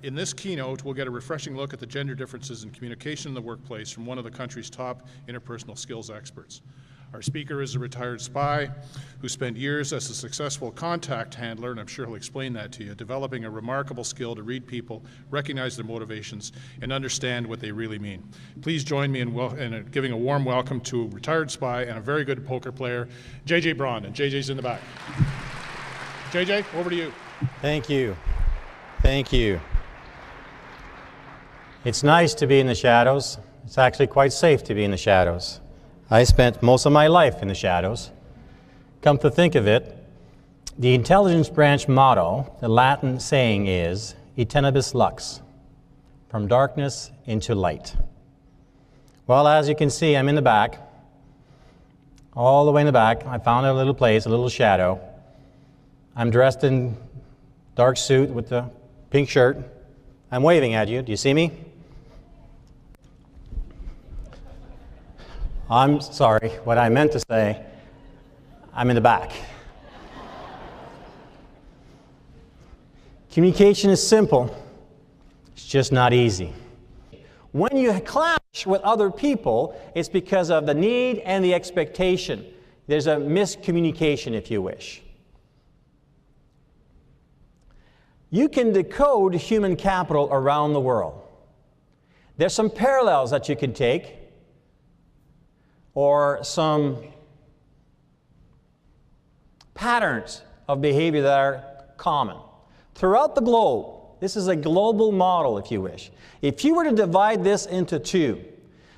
In this keynote, we'll get a refreshing look at the gender differences in communication in the workplace from one of the country's top interpersonal skills experts. Our speaker is a retired spy who spent years as a successful contact handler, and I'm sure he'll explain that to you, developing a remarkable skill to read people, recognize their motivations, and understand what they really mean. Please join me in giving a warm welcome to a retired spy and a very good poker player, JJ Brun, and JJ's in the back. JJ, over to you. Thank you. Thank you. It's nice to be in the shadows. It's actually quite safe to be in the shadows. I spent most of my life in the shadows. Come to think of it, the intelligence branch motto, the Latin saying is, "E tenebris lux," from darkness into light. Well, as you can see, I'm in the back. All the way in the back, I found a little place, a little shadow. I'm dressed in dark suit with the pink shirt. I'm waving at you. Do you see me? I'm sorry, what I meant to say, I'm in the back. Communication is simple, it's just not easy. When you clash with other people, it's because of the need and the expectation. There's a miscommunication, if you wish. You can decode human capital around the world. There's some parallels that you can take, or some patterns of behavior that are common. Throughout the globe, this is a global model, if you wish. If you were to divide this into two,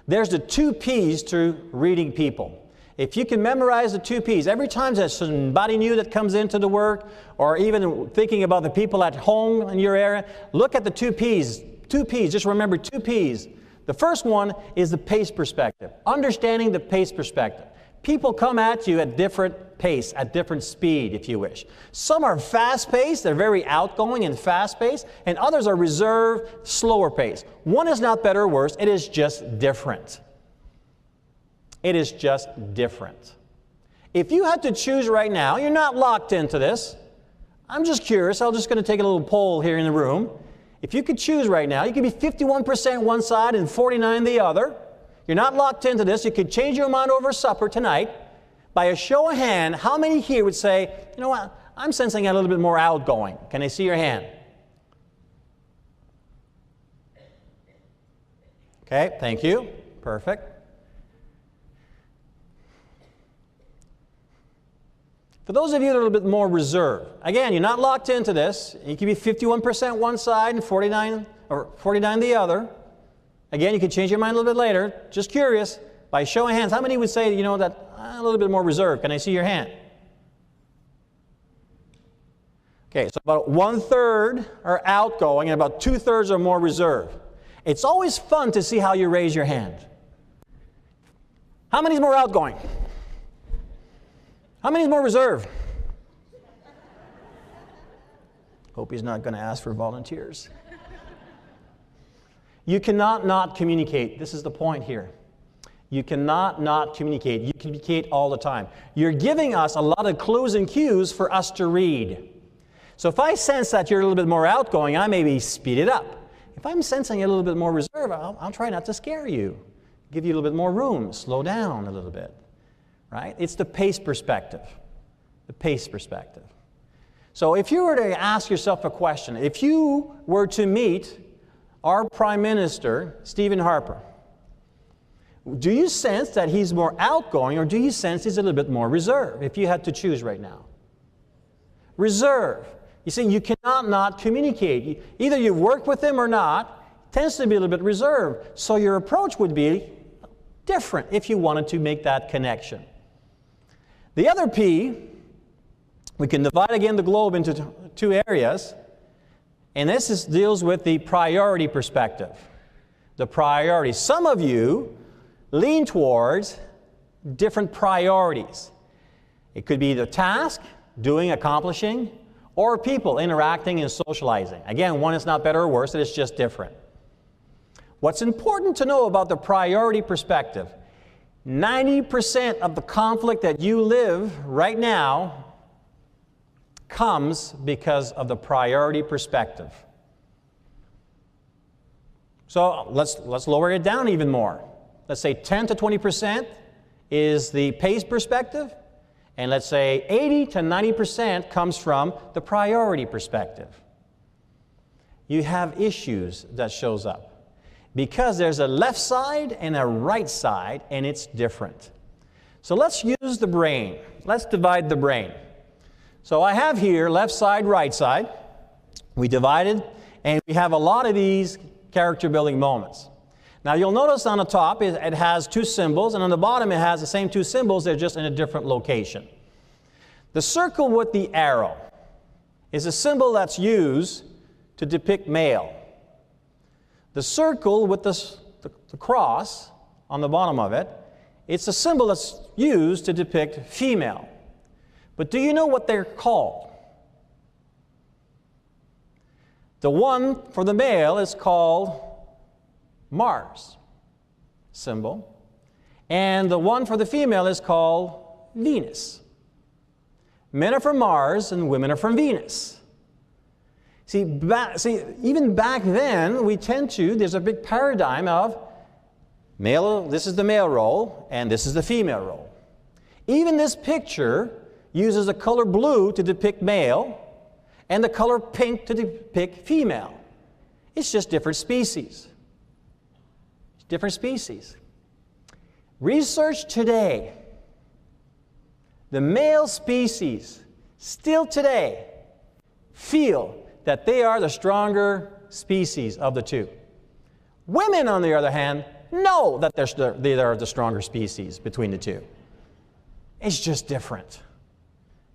there's the two P's to reading people. If you can memorize the two P's, every time there's somebody new that comes into the work, or even thinking about the people at home in your area, look at the two P's. Two P's, just remember two P's. The first one is the pace perspective, understanding the pace perspective. People come at you at different pace, at different speed, if you wish. Some are fast-paced, they're very outgoing and fast-paced, and others are reserved, slower paced. One is not better or worse, it is just different. It is just different. If you had to choose right now, you're not locked into this. I'm just curious, I'm just going to take a little poll here in the room. If you could choose right now, you could be 51% one side and 49% the other. You're not locked into this. You could change your mind over supper tonight. By a show of hand, how many here would say, you know what, I'm sensing a little bit more outgoing. Can I see your hand? Okay, thank you. Perfect. For those of you that are a little bit more reserved, again, you're not locked into this. You can be 51% one side and 49% the other. Again, you can change your mind a little bit later. Just curious, by show of hands, how many would say, you know, that a little bit more reserved? Can I see your hand? Okay, so about 1/3 are outgoing and about 2/3 are more reserved. It's always fun to see how you raise your hand. How many is more outgoing? How many is more reserved? Hope he's not going to ask for volunteers. You cannot not communicate. This is the point here. You cannot not communicate. You communicate all the time. You're giving us a lot of clues and cues for us to read. So if I sense that you're a little bit more outgoing, I maybe speed it up. If I'm sensing a little bit more reserve, I'll try not to scare you. Give you a little bit more room. Slow down a little bit. Right? It's the pace perspective. The pace perspective. So if you were to ask yourself a question, if you were to meet our Prime Minister, Stephen Harper, do you sense that he's more outgoing or do you sense he's a little bit more reserved if you had to choose right now? Reserve. You see, you cannot not communicate. Either you work with him or not, tends to be a little bit reserved. So your approach would be different if you wanted to make that connection. The other P, we can divide again the globe into two areas, and this deals with the priority perspective. The priority. Some of you lean towards different priorities. It could be the task, doing, accomplishing, or people interacting and socializing. Again, one is not better or worse, it is just different. What's important to know about the priority perspective, 90% of the conflict that you live right now comes because of the priority perspective. So let's lower it down even more. Let's say 10 to 20% is the PACE perspective, and let's say 80 to 90% comes from the priority perspective. You have issues that shows up because there's a left side and a right side, and it's different. So let's use the brain. Let's divide the brain. So I have here left side, right side. We divided, and we have a lot of these character building moments. Now you'll notice on the top it has two symbols, and on the bottom it has the same two symbols, they're just in a different location. The circle with the arrow is a symbol that's used to depict male. The circle with the cross on the bottom of it, it's a symbol that's used to depict female. But do you know what they're called? The one for the male is called Mars symbol, and the one for the female is called Venus. Men are from Mars and women are from Venus. See, even back then, there's a big paradigm of male, this is the male role, and this is the female role. Even this picture uses the color blue to depict male, and the color pink to depict female. It's just different species. Different species. Research today, the male species still today feel that they are the stronger species of the two. Women, on the other hand, know that they are the stronger species between the two. It's just different.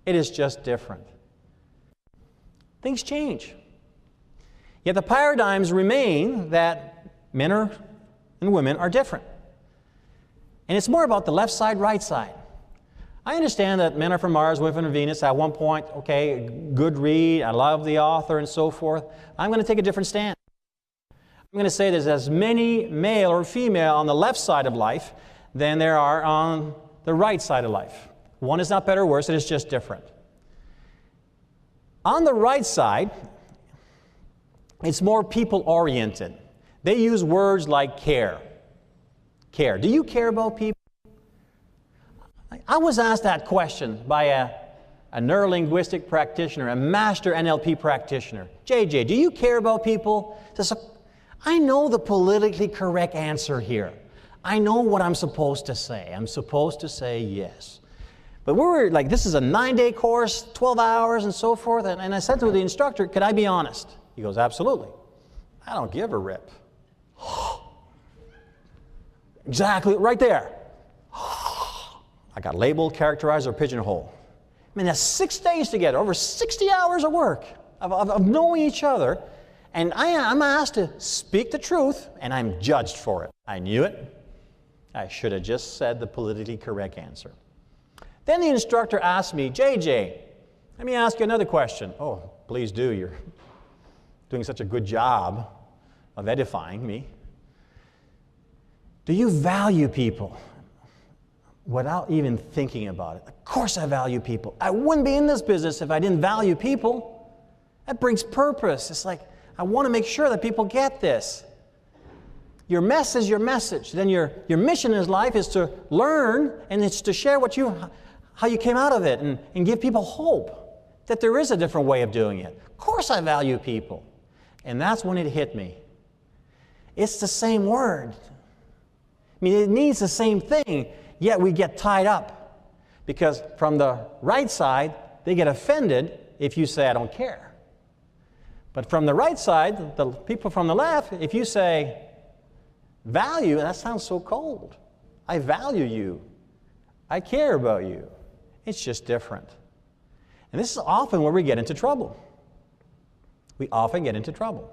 It is just different. Things change. Yet the paradigms remain that men and women are different. And it's more about the left side, right side. I understand that men are from Mars, women are from Venus. At one point, okay, good read, I love the author and so forth. I'm going to take a different stand. I'm going to say there's as many male or female on the left side of life than there are on the right side of life. One is not better or worse, it is just different. On the right side, it's more people-oriented. They use words like care. Care. Do you care about people? I was asked that question by a neurolinguistic practitioner, a master NLP practitioner. JJ, do you care about people? I know the politically correct answer here. I know what I'm supposed to say. I'm supposed to say yes. But we were like, this is a 9-day course, 12 hours and so forth. And I said to the instructor, could I be honest? He goes, absolutely. I don't give a rip. Exactly, right there. I got labeled, characterized, or pigeonholed. I mean, that's 6 days together, over 60 hours of work, of knowing each other. And I'm asked to speak the truth, and I'm judged for it. I knew it. I should have just said the politically correct answer. Then the instructor asked me, JJ, let me ask you another question. Oh, please do. You're doing such a good job of edifying me. Do you value people? Without even thinking about it. Of course I value people. I wouldn't be in this business if I didn't value people. That brings purpose. It's like, I want to make sure that people get this. Your mess is your message. Then your mission in life is to learn, and it's to share how you came out of it, and give people hope that there is a different way of doing it. Of course I value people. And that's when it hit me. It's the same word. I mean, it means the same thing, yet we get tied up. Because from the right side, they get offended if you say, I don't care. But from the right side, the people from the left, if you say, value, that sounds so cold. I value you. I care about you. It's just different. And this is often where we get into trouble. We often get into trouble.